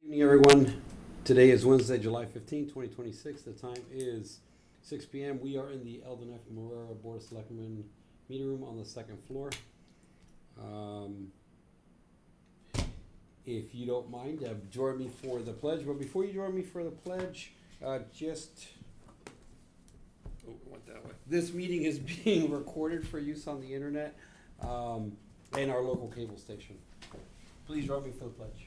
Good evening, everyone. Today is Wednesday, July 15, 2026. The time is 6 p.m. We are in the Eldon F. Marrero Board of Selectmen meeting room on the second floor. If you don't mind, join me for the pledge. But before you join me for the pledge, went that way. This meeting is being recorded for use on the internet and our local cable station. Please join me for the pledge.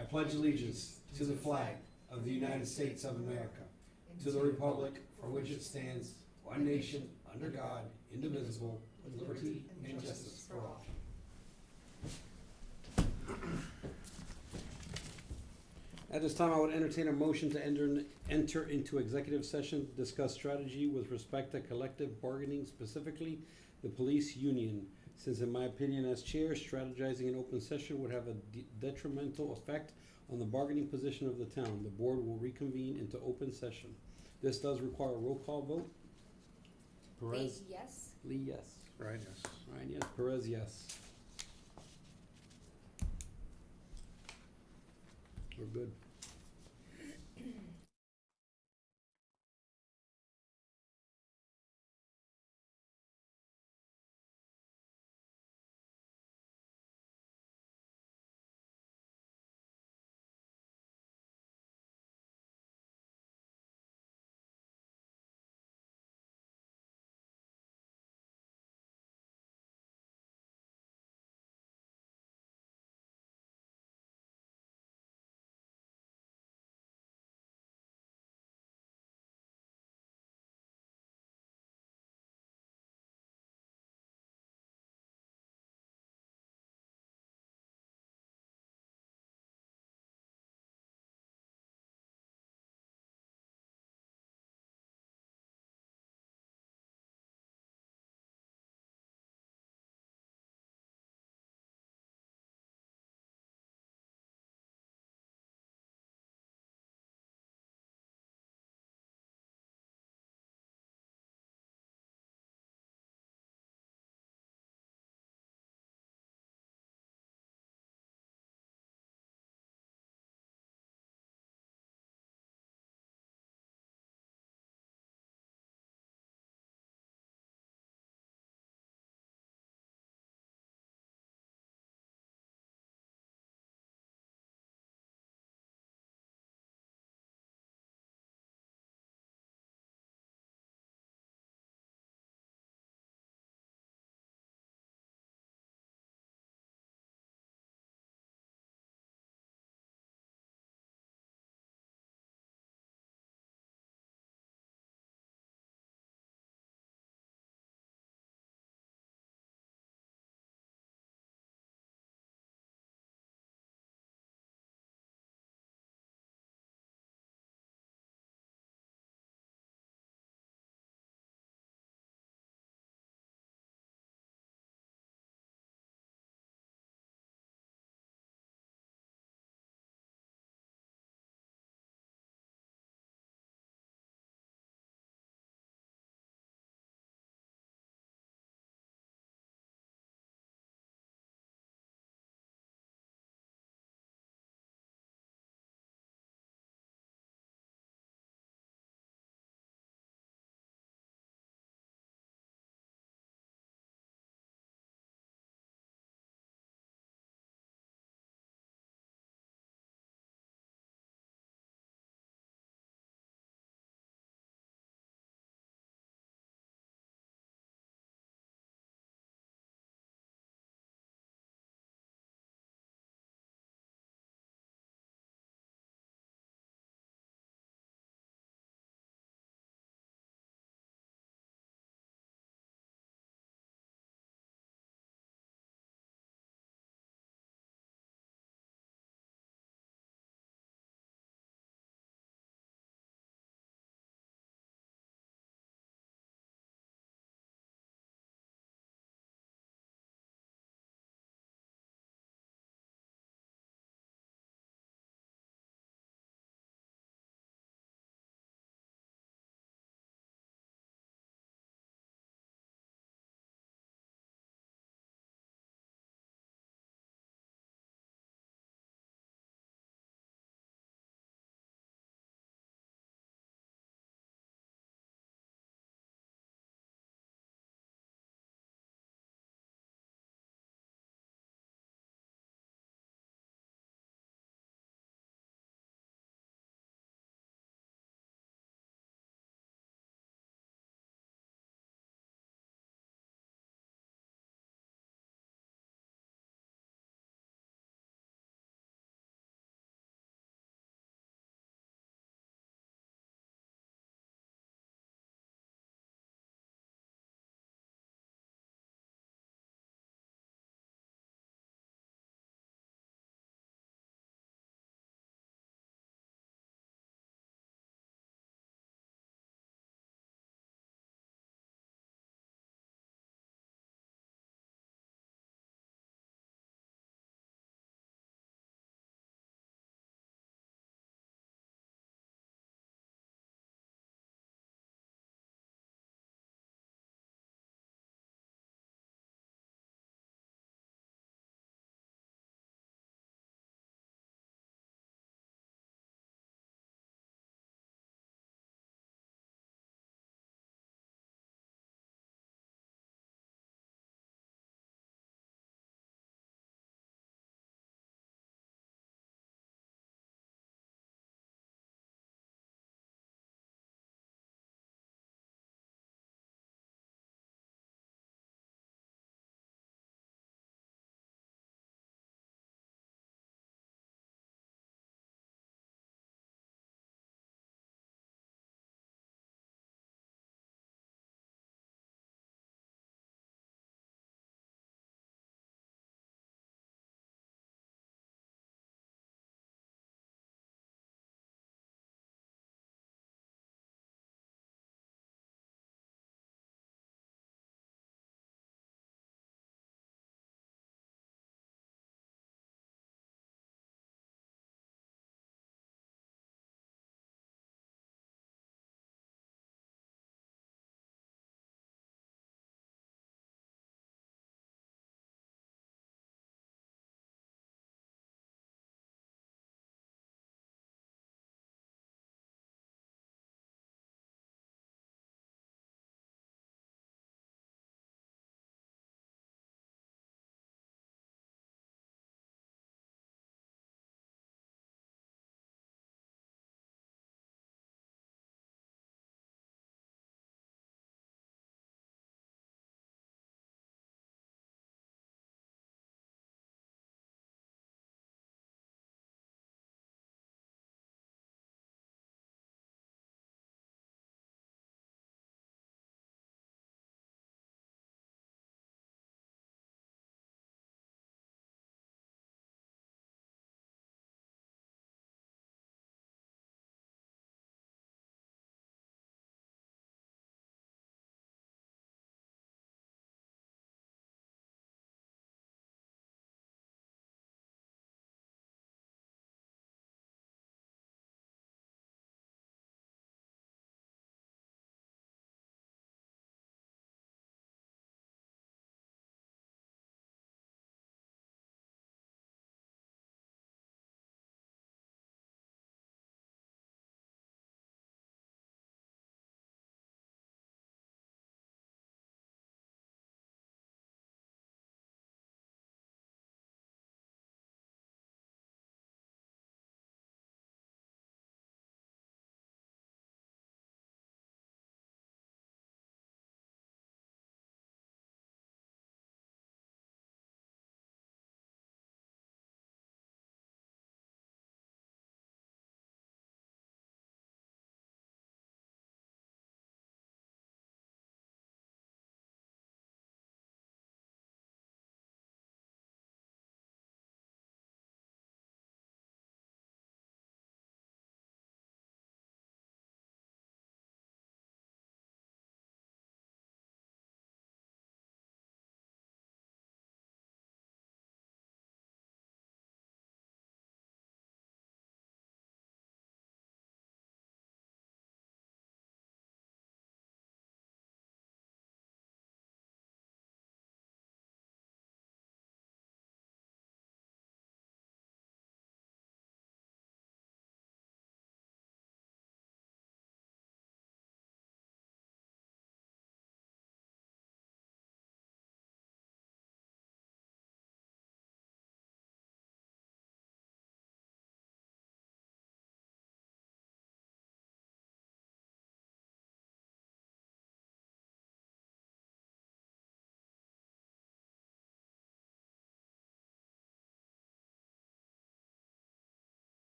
I pledge allegiance to the flag of the United States of America, to the republic for which it stands, one nation, under God, indivisible, with liberty and justice for all. At this time, I would entertain a motion to enter into executive session to discuss strategy with respect to collective bargaining, specifically the police union. Since in my opinion as chair, strategizing in open session would have a detrimental effect on the bargaining position of the town. The board will reconvene into open session. This does require a roll call vote. Perez? Yes. Lee, yes. Ryan, yes. Ryan, yes. Perez, yes. We're good.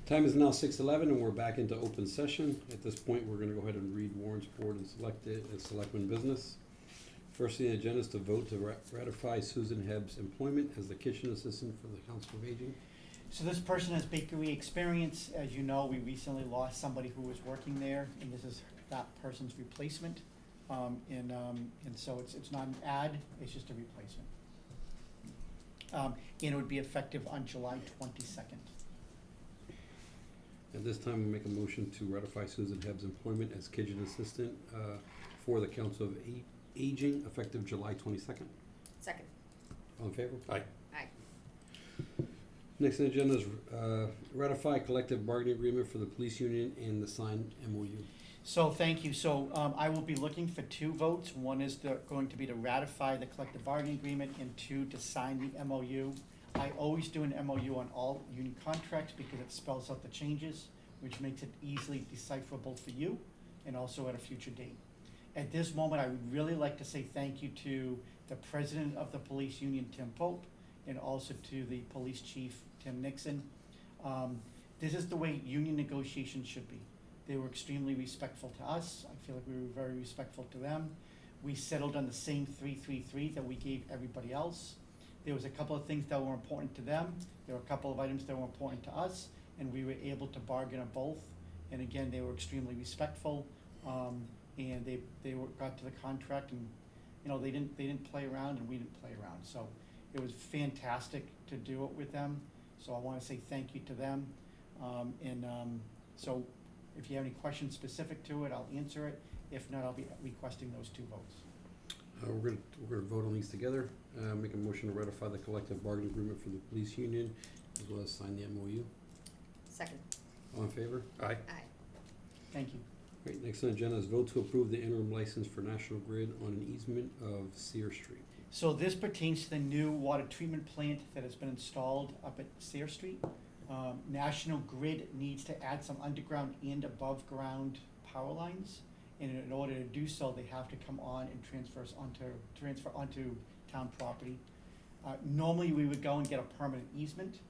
Time is now 6:11 and we're back into open session. At this point, we're gonna go ahead and read warrants, board, and selectmen business. First on the agenda is to vote to ratify Susan Hebb's employment as the kitchen assistant for the Council of Aging. So this person has bakery experience. As you know, we recently lost somebody who was working there, and this is that person's replacement. And so it's not an ad, it's just a replacement. And it would be effective on July 22nd. At this time, we'll make a motion to ratify Susan Hebb's employment as kitchen assistant for the Council of Aging, effective July 22nd. Second. All in favor? Aye. Aye. Next on the agenda is ratify collective bargaining agreement for the police union and the signed MOU. So thank you. So I will be looking for 2 votes. One is going to be to ratify the collective bargaining agreement, and 2 to sign the MOU. I always do an MOU on all union contracts because it spells out the changes, which makes it easily decipherable for you and also at a future date. At this moment, I would really like to say thank you to the president of the police union, Tim Pope, and also to the police chief, Tim Nixon. This is the way union negotiations should be. They were extremely respectful to us. I feel like we were very respectful to them. We settled on the same 333 that we gave everybody else. There was a couple of things that were important to them. There were a couple of items that were important to us, and we were able to bargain on both. And again, they were extremely respectful, and they got to the contract, and they didn't play around, and we didn't play around. So it was fantastic to do it with them. So I want to say thank you to them. So if you have any questions specific to it, I'll answer it. If not, I'll be requesting those 2 votes. We're gonna vote on these together. Make a motion to ratify the collective bargaining agreement for the police union, as well as sign the MOU. Second. All in favor? Aye. Aye. Thank you. Great, next on the agenda is vote to approve the interim license for National Grid on an easement of Sear Street. So this pertains to the new water treatment plant that has been installed up at Sear Street. National Grid needs to add some underground and above ground power lines. And in order to do so, they have to come on and transfer onto town property. Normally, we would go and get a permanent easement,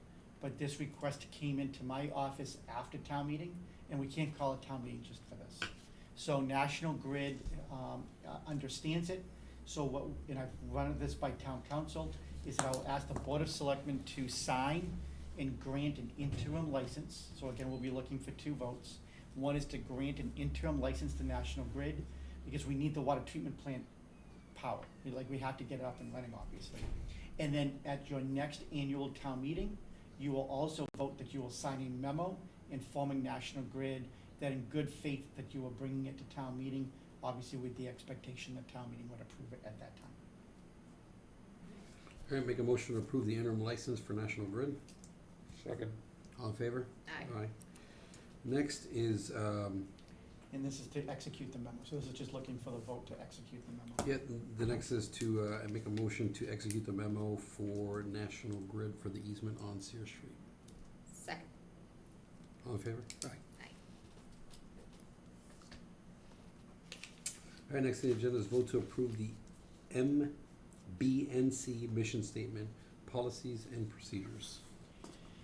but this request came into my office after town meeting, and we can't call a town meeting just for this. So National Grid understands it. So and I've run this by town council, is that I will ask the Board of Selectmen to sign and grant an interim license. So again, we'll be looking for 2 votes. One is to grant an interim license to National Grid, because we need the water treatment plant power. We have to get it up and running, obviously. And then at your next annual town meeting, you will also vote that you will sign a memo informing National Grid that in good faith that you are bringing it to town meeting, obviously with the expectation that town meeting would approve it at that time. All right, make a motion to approve the interim license for National Grid. Second. All in favor? Aye. Aye. Next is, And this is to execute the memo. So this is just looking for the vote to execute the memo. the next is to make a motion to execute the memo for National Grid for the easement on Sear Street. Second. All in favor? Aye. Aye. All right, next on the agenda is vote to approve the MBNC mission statement, policies and procedures.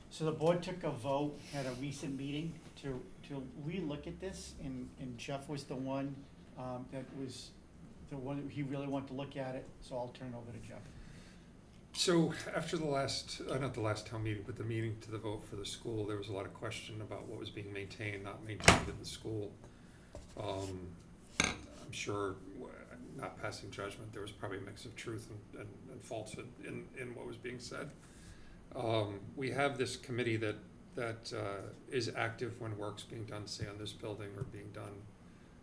So the board took a vote at a recent meeting to relook at this, and Jeff was the one he really wanted to look at it, so I'll turn it over to Jeff. So after the last, not the last town meeting, but the meeting to the vote for the school, there was a lot of question about what was being maintained, not maintained in the school. I'm sure, not passing judgment, there was probably a mix of truth and falsehood in what was being said. We have this committee that is active when work's being done, say on this building, or being done,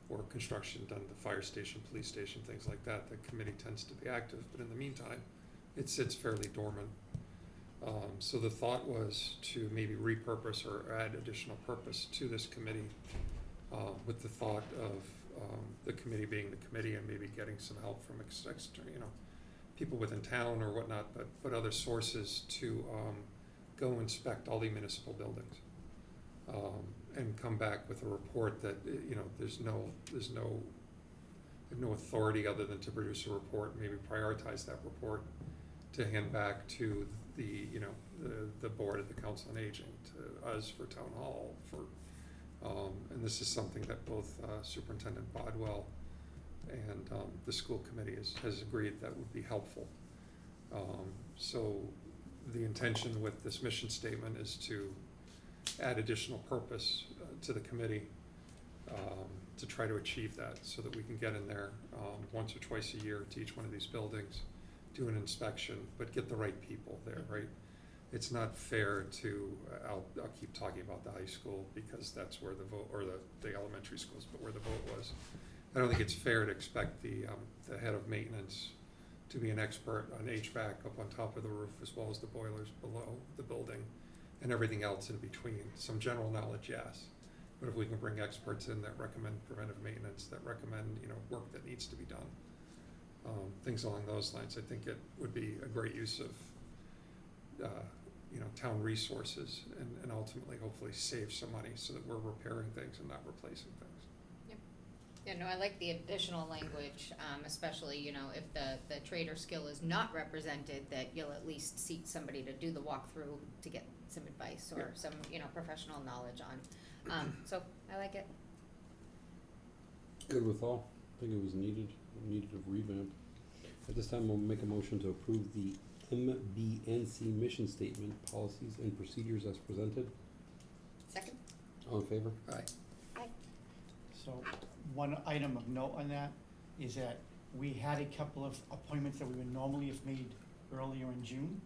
or construction done, the fire station, police station, things like that. The committee tends to be active, but in the meantime, it sits fairly dormant. So the thought was to maybe repurpose or add additional purpose to this committee, with the thought of the committee being the committee and maybe getting some help from people within town or whatnot, but other sources to go inspect all the municipal buildings and come back with a report that there's no authority other than to produce a report, maybe prioritize that report to hand back to the, you know, the board of the Council on Aging, to us for Town Hall, and this is something that both Superintendent Bodwell and the school committee has agreed that would be helpful. So the intention with this mission statement is to add additional purpose to the committee to try to achieve that, so that we can get in there once or twice a year to each one of these buildings, do an inspection, but get the right people there, right? It's not fair to, I'll keep talking about the high school because that's where the vote, or the elementary schools, but where the vote was. I don't think it's fair to expect the head of maintenance to be an expert on HVAC up on top of the roof, as well as the boilers below the building and everything else in between. Some general knowledge, yes, but if we can bring experts in that recommend preventive maintenance, that recommend, you know, work that needs to be done, things along those lines, I think it would be a great use of you know, town resources, and ultimately hopefully save some money so that we're repairing things and not replacing things. Yeah, no, I like the additional language, especially, you know, if the trade or skill is not represented, that you'll at least seek somebody to do the walkthrough to get some advice or Yeah. some, you know, professional knowledge on. So I like it. Good with all. I think it was needed a revamp. At this time, I'll make a motion to approve the MBNC mission statement, policies and procedures as presented. Second? All in favor? Aye. Aye. So one item of note on that is that we had a couple of appointments that we would normally have made earlier in June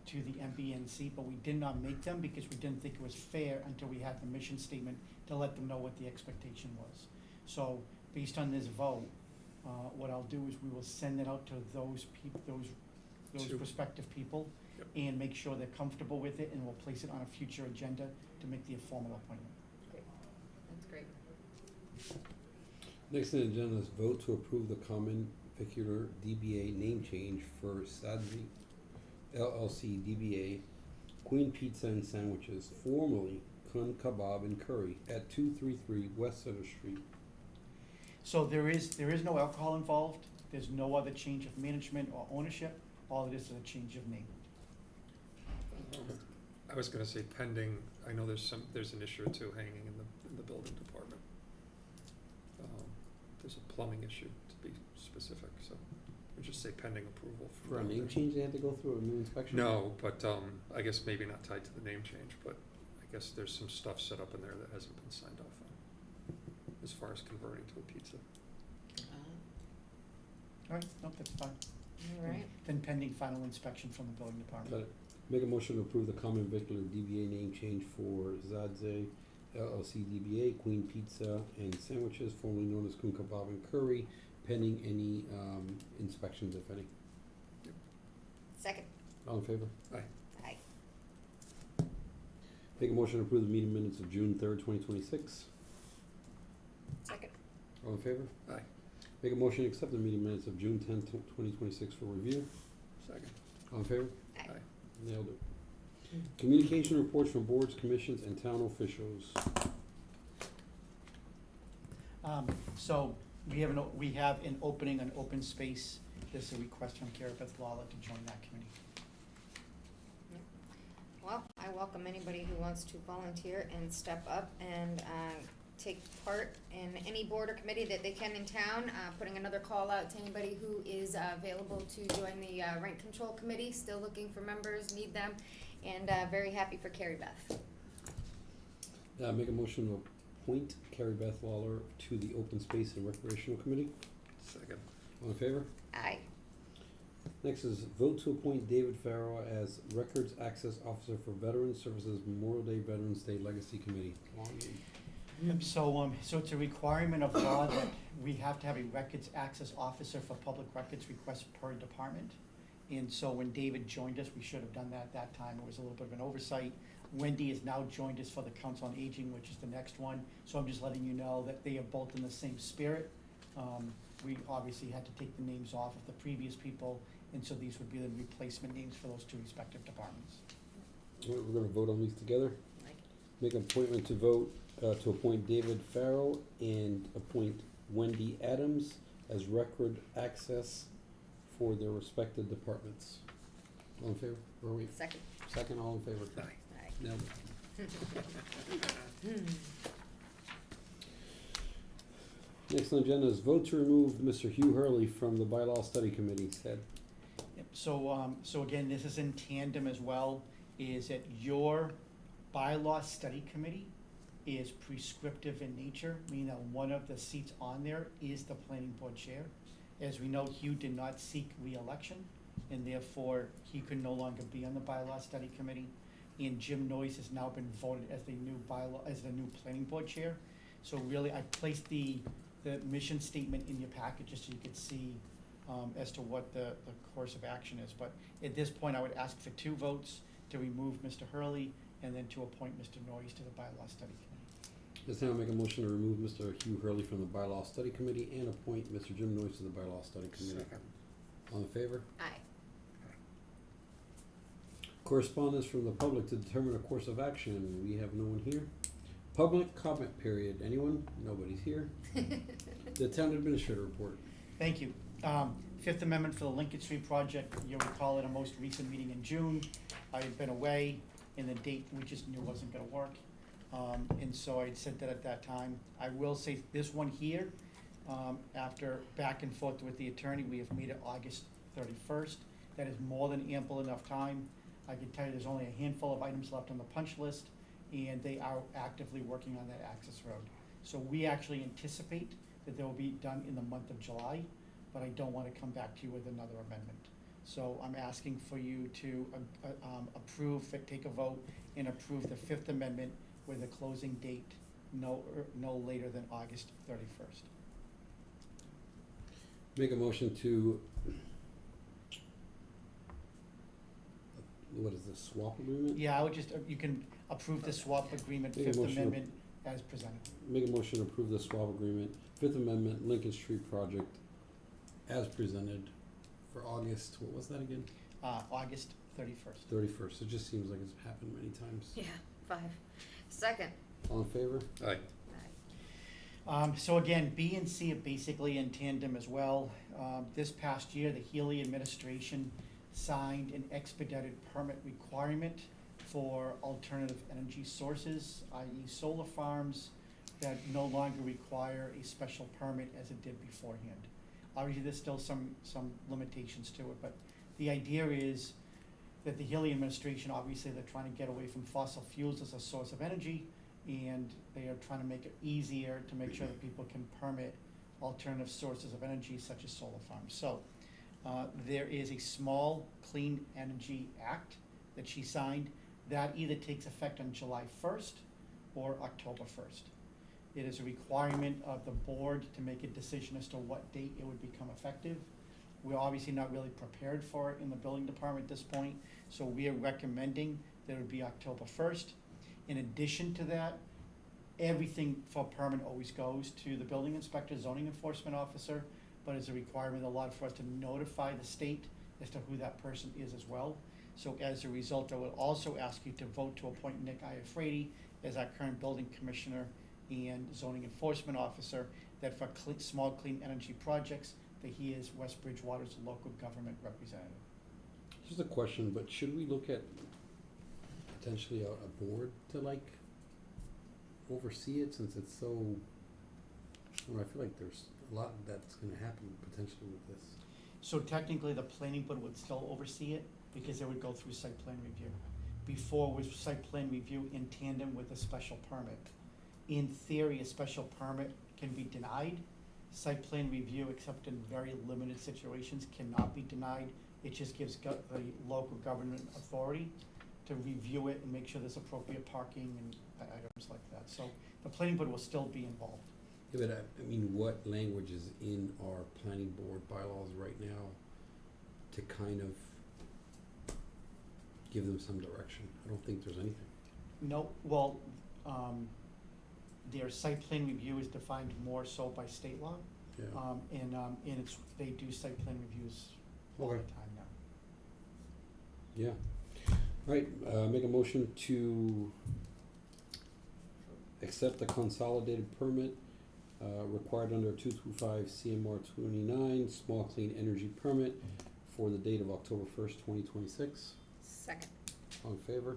to the MBNC, but we did not make them because we didn't think it was fair until we had the mission statement to let them know what the expectation was. So based on this vote, what I'll do is we will send it out to those those Two. prospective people, Yep. and make sure they're comfortable with it, and we'll place it on a future agenda to make the formal appointment. Great. That's great. Next on the agenda is vote to approve the common vicular DBA name change for Sadzi LLC DBA Queen Pizza and Sandwiches, formerly Kun Kebab and Curry at 233 West Center Street. So there is no alcohol involved, there's no other change of management or ownership, all it is a change of name. I was gonna say pending, I know there's an issue or two hanging in the building department. There's a plumbing issue, to be specific, so we just say pending approval. For a name change, they had to go through a new inspection? No, but I guess maybe not tied to the name change, but I guess there's some stuff set up in there that hasn't been signed off on, as far as converting to a pizza. All right, nope, that's fine. All right. Then pending final inspection from the building Got department. it. Make a motion to approve the common vicular DBA name change for Zadze LLC DBA Queen Pizza and Sandwiches, formerly known as Kun Kebab and Curry, pending any inspections, if any. Second? All in favor? Aye. Make a motion to approve the meeting minutes of June 3rd, 2026. Second? All in favor? Aye. Make a motion to accept the meeting minutes of June 10th, 2026 for review. Second. All in favor? Aye. Nailed it. Communication reports from boards, commissions, and town officials. So we have an opening on open space. There's a request from Kara Beth Lawler to join that committee. Well, I welcome anybody who wants to volunteer and step up and take part in any board or committee that they can in town. Putting another call out to anybody who is available to join the rent control committee. Still looking for members, need them, and very happy for Carrie Beth. Make a motion to appoint Carrie Beth Lawler to the Open Space and Recreational Committee. Second. All in favor? Aye. Next is vote to appoint David Farrow as Records Access Officer for Veterans Services Memorial Day Veterans Day Legacy Committee. Long name. So it's a requirement of law that we have to have a records access officer for public records requests per department. And so when David joined us, we should have done that at that time. It was a little bit of an oversight. Wendy has now joined us for the Council on Aging, which is the next one. So I'm just letting you know that they are both in the same spirit. We obviously had to take the names off of the previous people, and so these would be the replacement names for those two respective departments. All right, we're gonna vote on these together. Like, Make an appointment to vote, to appoint David Farrow and appoint Wendy Adams as record access for their respective departments. All in favor? Or wait, Second. second, all in favor? Aye. Aye. Nailed it. Next on the agenda is vote to remove Mr. Hugh Hurley from the bylaw study committee. Ted? Yep, so again, this is in tandem as well, is that your bylaw study committee is prescriptive in nature, meaning that one of the seats on there is the planning board chair. As we know, Hugh did not seek re-election, and therefore he could no longer be on the bylaw study committee. And Jim Noyes has now been voted as the new new planning board chair. So really, I placed the mission statement in your packet just so you could see as to what the course of action is. But at this point, I would ask for 2 votes to remove Mr. Hurley and then to appoint Mr. Noyes to the bylaw study committee. This time I'll make a motion to remove Mr. Hugh Hurley from the bylaw study committee and appoint Mr. Jim Noyes to the bylaw study committee. Second. All in favor? Aye. Correspondence from the public to determine a course of action. We have no one here. Public comment period. Anyone? Nobody's here. The town administrator report. Thank you. Fifth Amendment for the Lincoln Street project, you'll recall at a most recent meeting in June, I had been away, and the date we just knew wasn't gonna work. And so I said that at that time. I will say this one here, after back and forth with the attorney, we have made it August 31st. That is more than ample enough time. I can tell you there's only a handful of items left on the punch list, and they are actively working on that access road. So we actually anticipate that they will be done in the month of July, but I don't want to come back to you with another amendment. So I'm asking for you to take a vote and approve the Fifth Amendment with a closing date no later than August 31st. Make a motion to, what is this, swap agreement? Yeah, I would just, you can approve the swap agreement, Make a Fifth motion to- Amendment as presented. Make a motion to approve the swap agreement, Fifth Amendment, Lincoln Street project, as presented for August, what was that again? August 31st. 31st. It just seems like it's happened many times. Yeah, 5. Second. All in favor? Aye. Aye. So again, B and C are basically in tandem as well. This past year, the Healy administration signed an expedited permit requirement for alternative energy sources, i.e. solar farms, that no longer require a special permit as it did beforehand. Obviously, there's still some limitations to it, but the idea is that the Healy administration, obviously, they're trying to get away from fossil fuels as a source of energy, and they are trying to make it easier to make sure that people can permit alternative sources of energy such as solar farms. So there is a small Clean Energy Act that she signed that either takes effect on July 1st or October 1st. It is a requirement of the board to make a decision as to what date it would become effective. We're obviously not really prepared for it in the building department at this point, so we are recommending that it would be October 1st. In addition to that, everything for permit always goes to the building inspector, zoning enforcement officer, but as a requirement, a lot for us to notify the state as to who that person is as well. So as a result, I will also ask you to vote to appoint Nick Iafredi as our current building commissioner and zoning enforcement officer, that for small clean energy projects, that he is West Bridgewater's local government representative. Just a question, but should we look at potentially a board to like oversee it, since it's so, I feel like there's a lot that's gonna happen potentially with this. So technically, the planning board would still oversee it because it would go through site plan review. Before was site plan review in tandem with a special permit. In theory, a special permit can be denied. Site plan review, except in very limited situations, cannot be denied. It just gives the local government authority to review it and make sure there's appropriate parking and items like that. So the planning board will still be involved. Yeah, but I mean, what language is in our planning board bylaws right now to kind of give them some direction? I don't think there's anything. No, well, their site plan review is defined more so by state law. Yeah. And it's, they do site plan reviews all the Okay. time now. Yeah. All right, make a motion to accept the consolidated permit required under 225 CMR 29, small clean energy permit for the date of October 1st, 2026. Second. All in favor?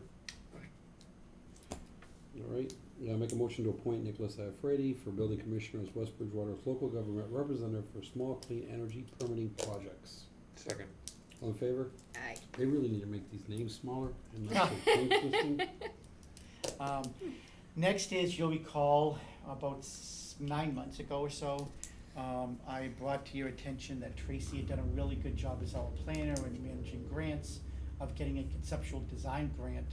All right, make a motion to appoint Nicholas Iafredi for building commissioner as West Bridgewater's local government representative for small clean energy permitting projects. Second. All in favor? Aye. They really need to make these names smaller and not so tongue twisting. Next is, you'll recall, about 9 months ago or so, I brought to your attention that Tracy had done a really good job as our planner in managing grants, of getting a conceptual design grant,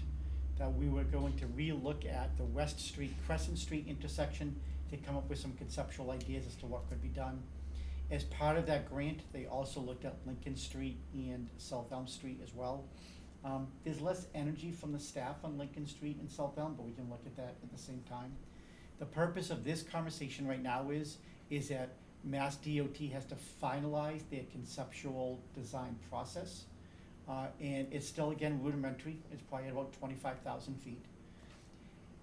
that we were going to relook at the West Street, Crescent Street intersection to come up with some conceptual ideas as to what could be done. As part of that grant, they also looked at Lincoln Street and South Elm Street as well. There's less energy from the staff on Lincoln Street and South Elm, but we can look at that at the same time. The purpose of this conversation right now is that Mass DOT has to finalize their conceptual design process. And it's still, again, rudimentary. It's probably about 25,000 feet.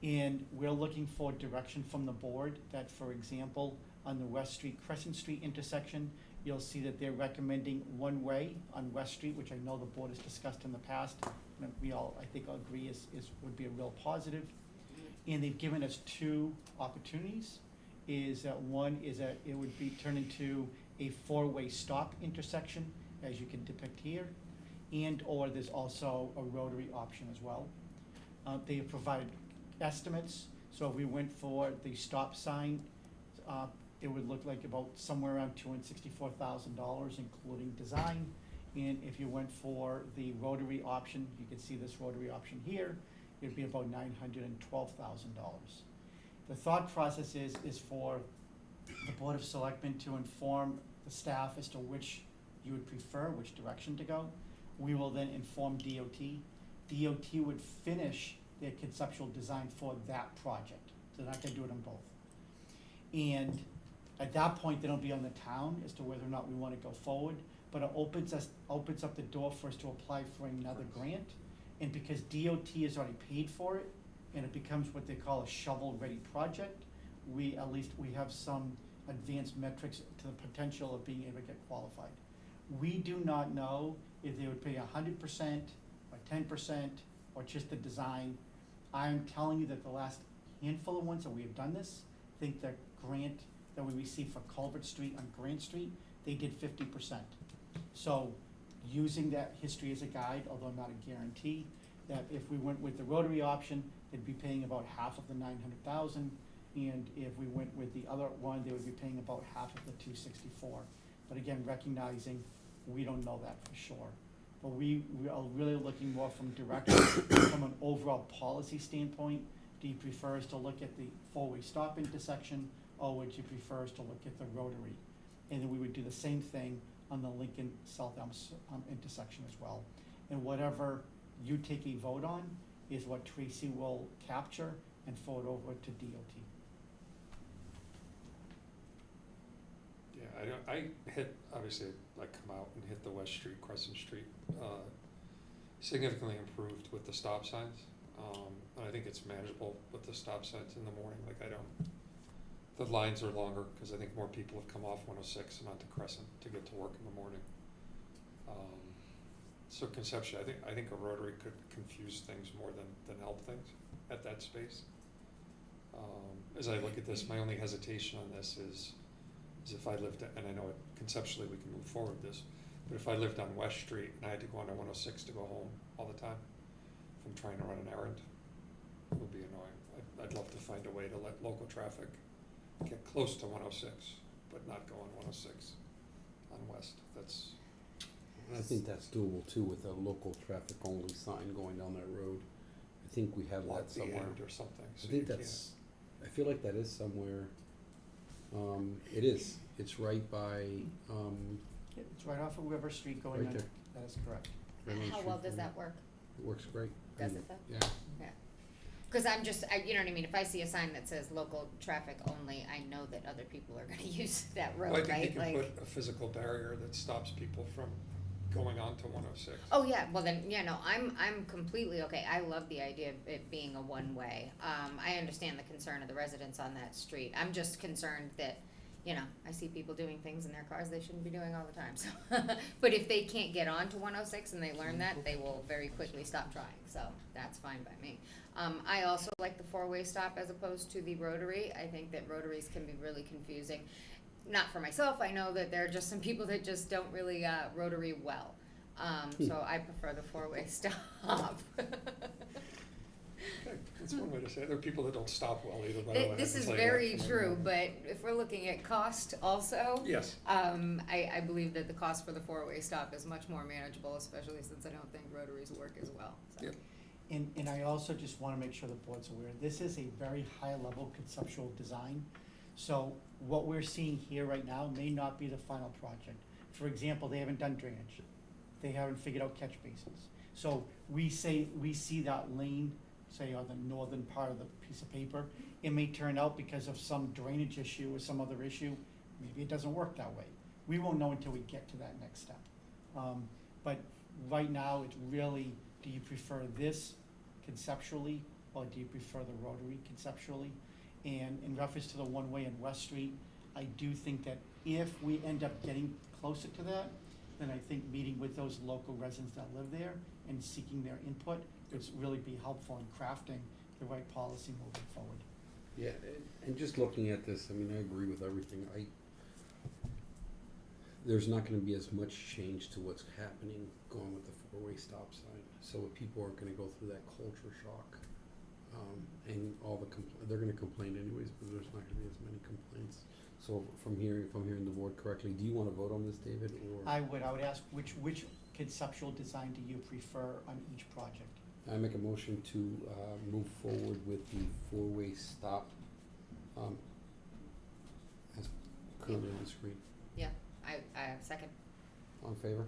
And we're looking for direction from the board that, for example, on the West Street, Crescent Street intersection, you'll see that they're recommending one way on West Street, which I know the board has discussed in the past, and we all, I think, agree would be a real positive. And they've given us two opportunities, is that one is that it would be turned into a four-way stop intersection, as you can depict here, and or there's also a rotary option as well. They have provided estimates, so if we went for the stop sign, it would look like about somewhere around $264,000, including design. And if you went for the rotary option, you can see this rotary option here, it'd be about $912,000. The thought process is for the Board of Selectmen to inform the staff as to which you would prefer, which direction to go. We will then inform DOT. DOT would finish their conceptual design for that project. So they're not gonna do it on both. And at that point, then it'll be on the town as to whether or not we wanna go forward. But it opens up the door for us to apply for another grant. And because DOT has already paid for it, and it becomes what they call a shovel-ready project, we have some advanced metrics to the potential of being able to get qualified. We do not know if they would pay 100% or 10% or just the design. I'm telling you that the last handful of ones that we have done this, think that grant that we received for Culvert Street on Grant Street, they did 50%. So using that history as a guide, although not a guarantee, that if we went with the rotary option, they'd be paying about half of the 900,000, and if we went with the other one, they would be paying about half of the 264. But again, recognizing we don't know that for sure. But we are really looking more from direction, from an overall policy standpoint. Do you prefer us to look at the four-way stop intersection, or would you prefer us to look at the rotary? And then we would do the same thing on the Lincoln South Elm intersection as well. And whatever you take a vote on is what Tracy will capture and forward over to DOT. Yeah, I hit, obviously, I come out and hit the West Street, Crescent Street, significantly improved with the stop signs. And I think it's manageable with the stop signs in the morning, the lines are longer, because I think more people have come off 106 and onto Crescent to get to work in the morning. So conceptually, I think a rotary could confuse things more than help things at that space. As I look at this, my only hesitation on this is if I lived, and I know conceptually we can move forward with this, but if I lived on West Street and I had to go onto 106 to go home all the time, if I'm trying to run an errand, it would be annoying. I'd love to find a way to let local traffic get close to 106, but not go on 106 on West. I think that's doable too with a local traffic only sign going down that road. I think we have At that the somewhere. end or something. I think that's, I feel like that is somewhere. It is. It's right by, It's right off of River Street going Right in. there. That is correct. right on the How street well does corner. that work? It works great. Does it though? Yeah. Yeah. Cause I'm just, you know what I mean, if I see a sign that says local traffic only, I know that other people are gonna use that road, Well, I right? think you can put a physical barrier that stops people from going on to 106. Oh, yeah, well then, yeah, no, I'm completely okay, I love the idea of it being a one-way. I understand the concern of the residents on that street, I'm just concerned that you know, I see people doing things in their cars they shouldn't be doing all the time, so. But if they can't get on to 106 and they learn that, they will very quickly stop trying, so that's fine by me. I also like the four-way stop as opposed to the rotary. I think that rotaries can be really confusing. Not for myself, I know that there are just some people that just don't really, rotary well. So I prefer the four-way stop. Okay, that's one way to say it. There are people that don't stop well either, by the way. This I is can tell you very that. true, but if we're looking at cost also, Yes, I believe that the cost for the four-way stop is much more manageable, especially since I don't think rotaries work as well, so. Yep. And I also just wanna make sure the board's aware, this is a very high-level conceptual design. So what we're seeing here right now may not be the final project. For example, they haven't done drainage. They haven't figured out catch basins. So we see that lane, say on the northern part of the piece of paper. It may turn out because of some drainage issue or some other issue, maybe it doesn't work that way. We won't know until we get to that next step. But right now, it's really, do you prefer this conceptually, or do you prefer the rotary conceptually? And in reference to the one-way in West Street, I do think that if we end up getting closer to that, then I think meeting with those local residents that live there and seeking their input would really be helpful in crafting the right policy moving forward. Yeah, and just looking at this, I mean, I agree with everything. There's not gonna be as much change to what's happening going with the four-way stop sign. So people aren't gonna go through that culture shock. And all they're gonna complain anyways, but there's not gonna be as many complaints. So if I'm hearing the board correctly, do you wanna vote on this, David, or? I would ask, which conceptual design do you prefer on each project? I make a motion to move forward with the four-way stop as currently on the screen. Yeah, I second, On favor?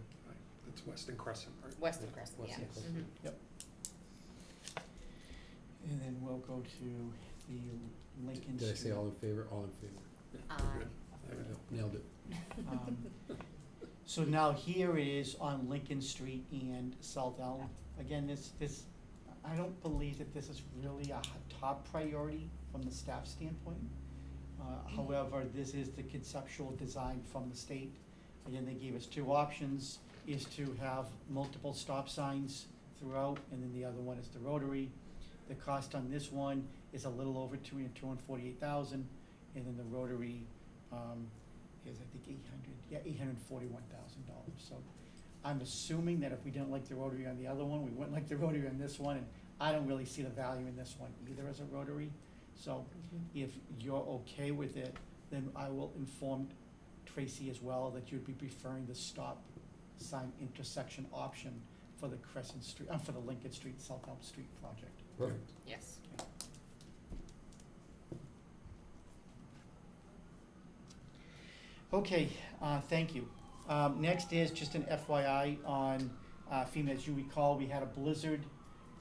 it's Weston Crescent, right? Weston Crescent, yeah. Weston Crescent. Mhm. And then we'll go to the Lincoln Street. Did I say all in favor? All in favor. Yeah, Aye. we're good. There we go. Nailed it. So now here it is on Lincoln Street and South Elm. Again, this, I don't believe that this is really a top priority from the staff standpoint. However, this is the conceptual design from the state. Again, they gave us two options, is to have multiple stop signs throughout, and then the other one is the rotary. The cost on this one is a little over $248,000, and then the rotary, is I think $841,000. So I'm assuming that if we didn't like the rotary on the other one, we wouldn't like the rotary on this one, and I don't really see the value in this one either as a rotary. So if you're okay with it, then I will inform Tracy as well that you'd be preferring the stop sign intersection option for the Crescent Street, for the Lincoln Street, South Elm Street project. Perfect. Yes. Okay, thank you. Next is just an FYI on FEMA. As you recall, we had a blizzard.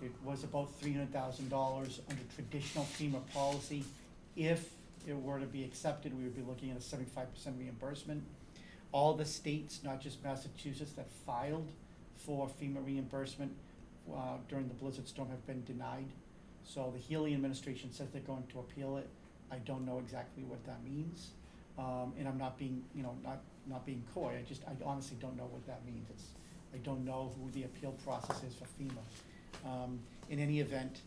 It was about $300,000 under traditional FEMA policy. If it were to be accepted, we would be looking at a 75% reimbursement. All the states, not just Massachusetts, that filed for FEMA reimbursement during the blizzard storm have been denied. So the Healy administration says they're going to appeal it. I don't know exactly what that means. And I'm not being, not being coy, I honestly don't know what that means. I don't know who the appeal process is for FEMA. In any event,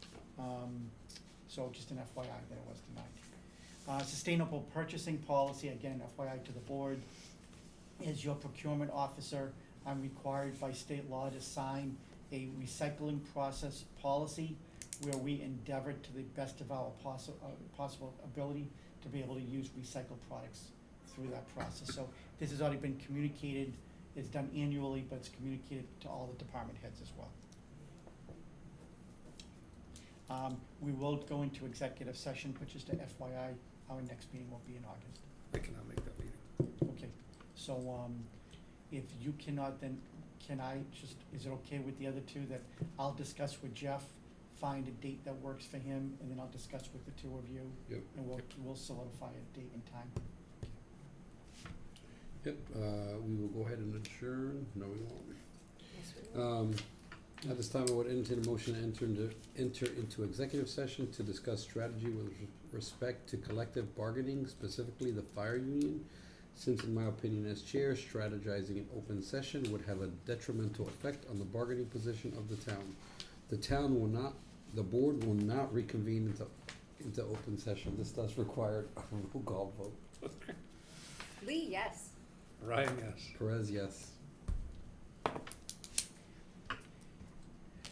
so just an FYI that it was denied. Sustainable purchasing policy, again, FYI to the board. As your procurement officer, I'm required by state law to sign a recycling process policy where we endeavor to the best of our possible ability to be able to use recycled products through that process. So this has already been communicated, it's done annually, but it's communicated to all the department heads as well. We will go into executive session, but just a FYI, our next meeting will be in August. I cannot make that meeting. Okay, so, if you cannot, then can I just, is it okay with the other two that I'll discuss with Jeff, find a date that works for him, and then I'll discuss with the two of you? Yep. And we'll solidify a date and time. Yep, we will go ahead and adjourn. No, we won't. Yes, we will. At this time, I would entertain a motion to enter into executive session to discuss strategy with respect to collective bargaining, specifically the fire union. Since in my opinion as chair, strategizing in open session would have a detrimental effect on the bargaining position of the town. The board will not reconvene into open session. This does require a roll call vote. Lee, yes. Ryan, yes. Perez, yes.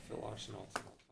Phil Larson, alternate.